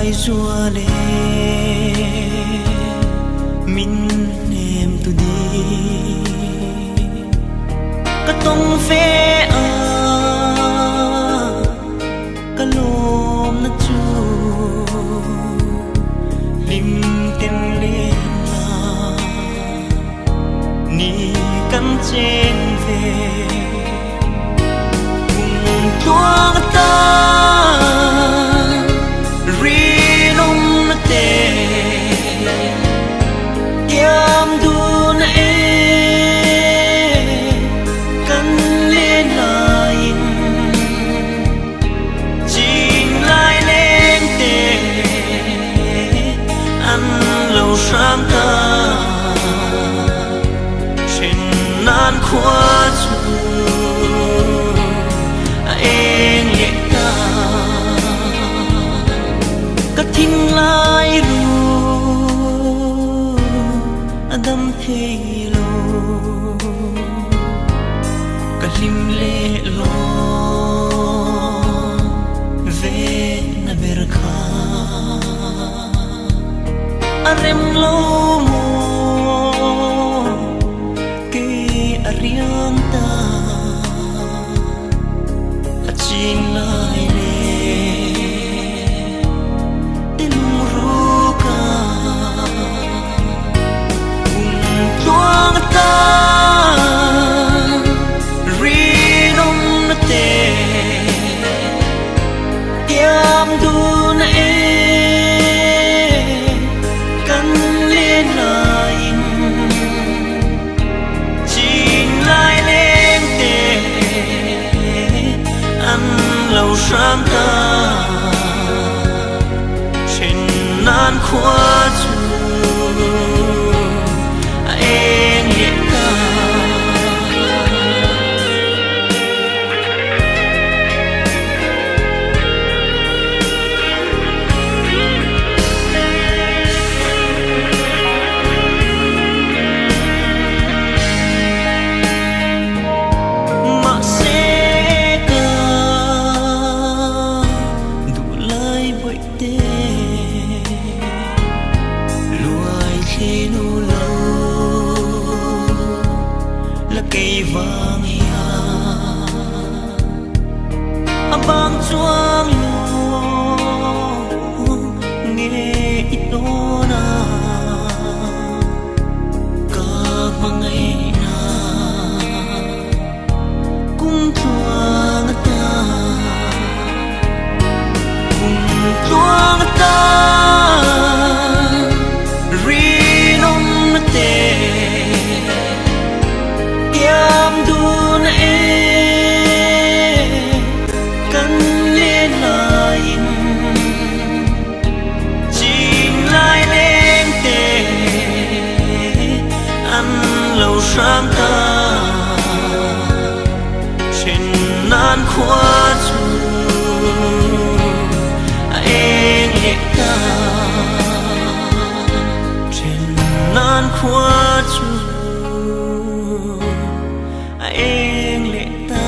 lai rùa lệ min em tu đi cả tông phê à cả lom na chu lim tên lên là ni căn trên về cùng tuang ta sang ta trên nan khoa chu em nhẹ ta cất thinh lai ru đâm thế lo cất lim lệ lo về na berkha arem lo mo ke ariang ta achin lai le telung ruka tuang ta rinom na te tiam du na sang ta trên nan khoa chu em nhẹ ta bang chuang lo nghe itona ka mangai na kum chuang ta rinom te yam dun sang ta trên nan khoa chu em nhẹ ta trên nan khoa chu em nhẹ ta